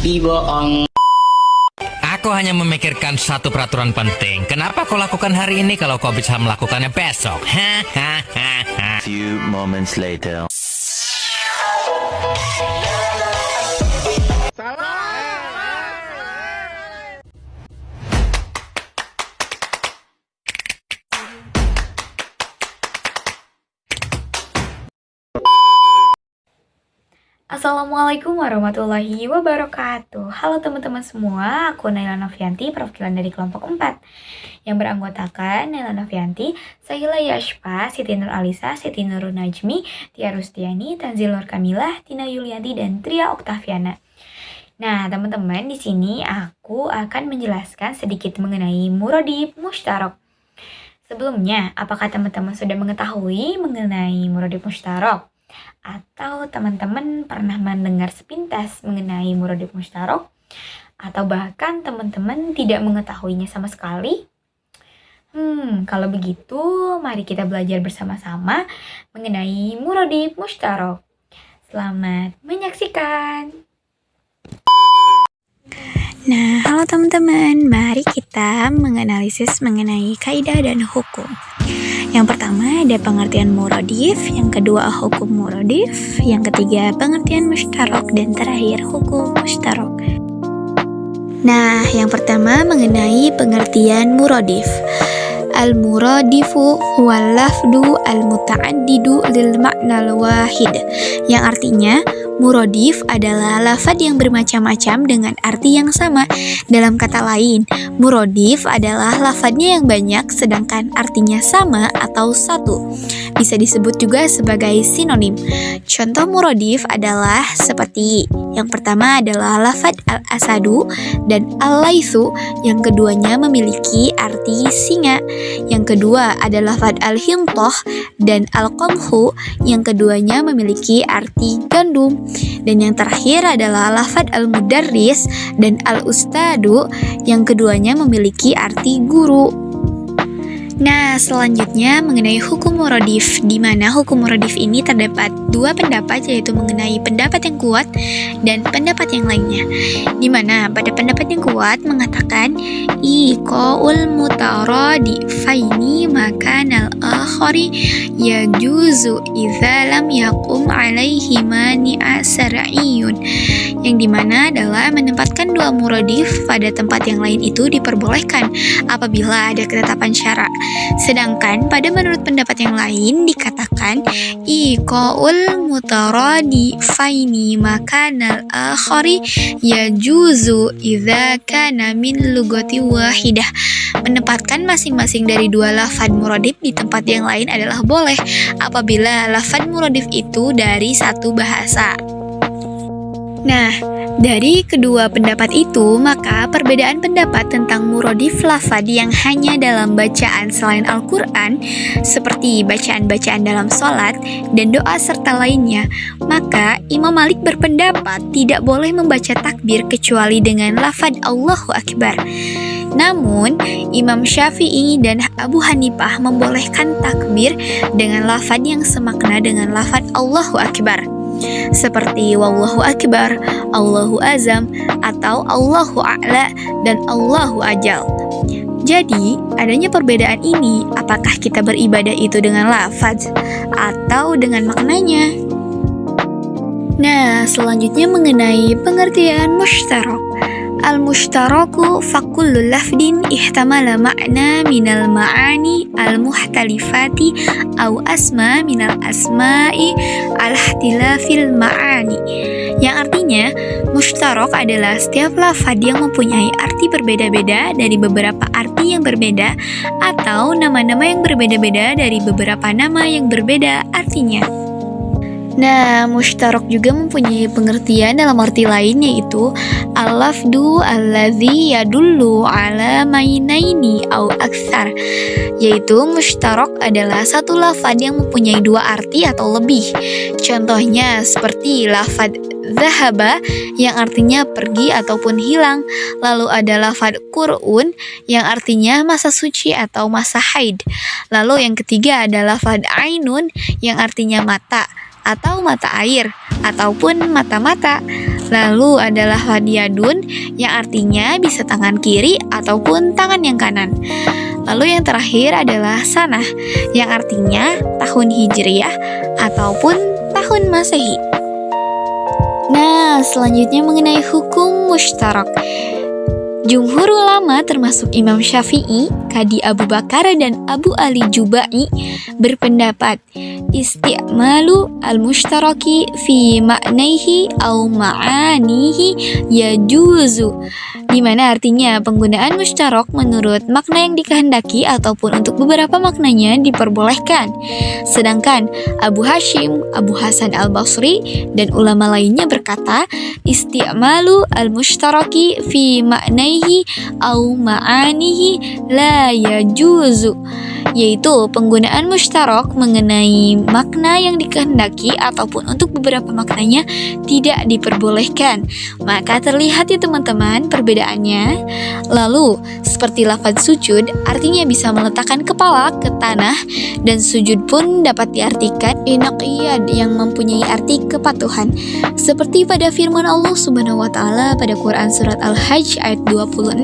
Tapi bohong. Aku hanya memikirkan satu peraturan penting. Kenapa kau lakukan hari ini kalau kau bisa melakukannya besok? Few moments later. Assalamualaikum warahmatullahi wabarakatuh. Halo teman-teman semua, aku Naila Novianti, perwakilan dari kelompok 4 yang beranggotakan Naila Novianti, Sahila Yashpa, Siti Nur Alisa, Siti Nurul Najmi, Tia Rustiani, Tanzil Nur Kamilah, Tina Yulianti, dan Tria Oktaviana. Nah, teman-teman, di sini aku akan menjelaskan sedikit mengenai Muradif Mushtarok. Sebelumnya, apakah teman-teman sudah mengetahui mengenai Muradif Mushtarok? Atau teman-teman pernah mendengar sepintas mengenai Muradif Mushtarok? Atau bahkan teman-teman tidak mengetahuinya sama sekali? Kalau begitu, mari kita belajar bersama-sama mengenai Muradif Mushtarok. Selamat menyaksikan! Nah, halo teman-teman, mari kita menganalisis mengenai kaidah dan hukum. Yang pertama ada pengertian muradif, yang kedua hukum muradif, yang ketiga pengertian mushtarok, dan terakhir hukum mushtarok. Nah, yang pertama mengenai pengertian muradif. Al-muradifu huwal lafdu al-muta'addidu lil ma'nal wahid, yang artinya muradif adalah lafaz yang bermacam-macam dengan arti yang sama. Dalam kata lain, muradif adalah lafaznya yang banyak sedangkan artinya sama atau satu. Bisa disebut juga sebagai sinonim. Contoh muradif adalah seperti yang pertama adalah lafaz al-asadu dan al-laithu, yang keduanya memiliki arti singa. Yang kedua adalah lafaz al-hintoh dan al-qamhu, yang keduanya memiliki arti gandum. Dan yang terakhir adalah lafaz al-mudarris dan al-ustadu, yang keduanya memiliki arti guru. Nah, selanjutnya mengenai hukum muradif, di mana hukum muradif ini terdapat dua pendapat, yaitu mengenai pendapat yang kuat dan pendapat yang lainnya. Di mana pada pendapat yang kuat mengatakan iqaul mutaradifaini makanal akhari yajuzu idza lam yaqum alaihi mani'a syar'iyyun, yang dimana adalah menempatkan dua muradif pada tempat yang lain itu diperbolehkan apabila ada ketetapan syara. Sedangkan pada menurut pendapat yang lain dikatakan iqaul mutaradifaini makanal akhari yajuzu idza kana min lugati wahidah. Menempatkan masing-masing dari dua lafaz muradif di tempat yang lain adalah boleh apabila lafaz muradif itu dari satu bahasa. Nah, dari kedua pendapat itu, maka perbedaan pendapat tentang muradif lafaz yang hanya dalam bacaan selain Al-Quran, seperti bacaan-bacaan dalam sholat dan doa serta lainnya, maka Imam Malik berpendapat tidak boleh membaca takbir kecuali dengan lafaz Allahu Akbar. Namun, Imam Syafi'i dan Abu Hanifah membolehkan takbir dengan lafaz yang semakna dengan lafaz Allahu Akbar, seperti Wallahu Akbar, Allahu Azam, atau Allahu A'la, dan Allahu Ajal. Jadi, adanya perbedaan ini, apakah kita beribadah itu dengan lafaz atau dengan maknanya? Nah, selanjutnya mengenai pengertian mushtarok. Al-mushtaraku fakullu lafdin ihtamala ma'na minal ma'ani al-muhtalifati au asma minal asma'i al-ihtilafil ma'ani, yang artinya mushtarok adalah setiap lafaz yang mempunyai arti berbeda-beda dari beberapa arti yang berbeda, atau nama-nama yang berbeda-beda dari beberapa nama yang berbeda artinya. Nah, mushtarok juga mempunyai pengertian dalam arti lain, yaitu al-lafdu alladzi yadullu ala mainaini au aksar, yaitu mushtarok adalah satu lafaz yang mempunyai dua arti atau lebih. Contohnya seperti lafaz zahaba yang artinya pergi ataupun hilang, lalu ada lafaz qur'un yang artinya masa suci atau masa haid, lalu yang ketiga ada lafaz ainun yang artinya mata atau mata air ataupun mata-mata. Lalu ada lafadz yadun yang artinya bisa tangan kiri ataupun tangan yang kanan. Lalu yang terakhir adalah sanah yang artinya tahun hijriyah ataupun tahun masehi. Nah, selanjutnya mengenai hukum mushtarak. Jumhur ulama termasuk Imam Syafi'i, Qadi Abu Bakar dan Abu Ali Jubai berpendapat isti'malu al-mushtaraki fi ma'naihi au ma'anihi yajuzu, di mana artinya penggunaan mushtarak menurut makna yang dikehendaki ataupun untuk beberapa maknanya diperbolehkan. Sedangkan Abu Hashim, Abu Hasan al-Basri dan ulama lainnya berkata isti'malu al-mushtaraki fi ma'naihi au ma'anihi la yajuzu, yaitu penggunaan mushtarak mengenai makna yang dikehendaki ataupun untuk beberapa maknanya tidak diperbolehkan. Maka terlihat ya teman-teman perbedaannya. Lalu seperti lafaz sujud artinya bisa meletakkan kepala ke tanah, dan sujud pun dapat diartikan inaqiyad yang mempunyai arti kepatuhan, seperti pada firman Allah Subhanahu wa taala pada Quran surat Al-Hajj ayat 26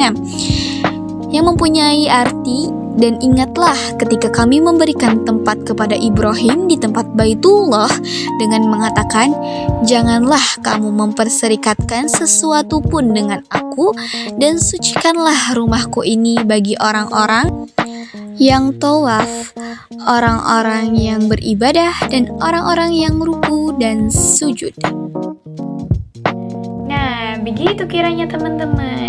yang mempunyai arti dan ingatlah ketika kami memberikan tempat kepada Ibrahim di tempat Baitullah dengan mengatakan janganlah kamu memperserikatkan sesuatu pun dengan aku, dan sucikanlah rumahku ini bagi orang-orang yang tawaf, orang-orang yang beribadah, dan orang-orang yang ruku dan sujud. Nah, begitu kiranya teman-teman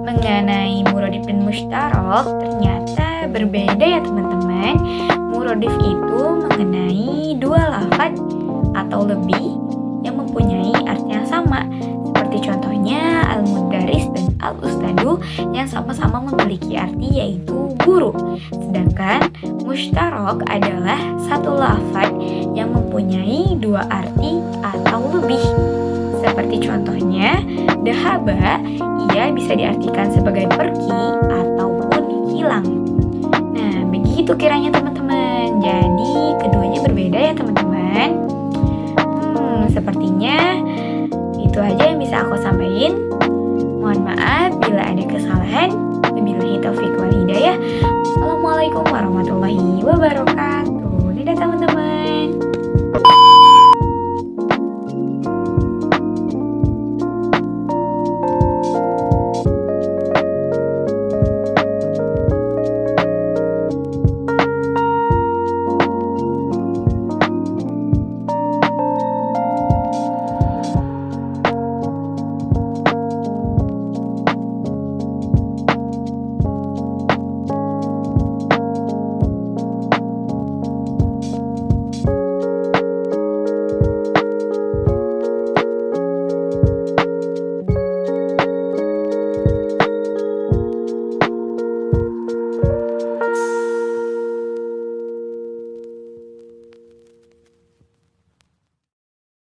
mengenai muradif dan mushtarak. Ternyata berbeda ya teman-teman. Muradif itu mengenai dua lafadz atau lebih yang mempunyai arti yang sama, seperti contohnya al-mudaris dan al-ustadu yang sama-sama memiliki arti yaitu guru. Sedangkan mushtarak adalah satu lafadz yang mempunyai dua arti atau lebih. Seperti contohnya, dahaba, ia bisa diartikan sebagai pergi ataupun hilang. Nah, begitu kiranya teman-teman. Jadi, keduanya berbeda ya teman-teman. Sepertinya itu aja yang bisa aku sampaikan. Mohon maaf bila ada kesalahan. Wabillahi taufiq wal hidayah. Assalamualaikum warahmatullahi wabarakatuh.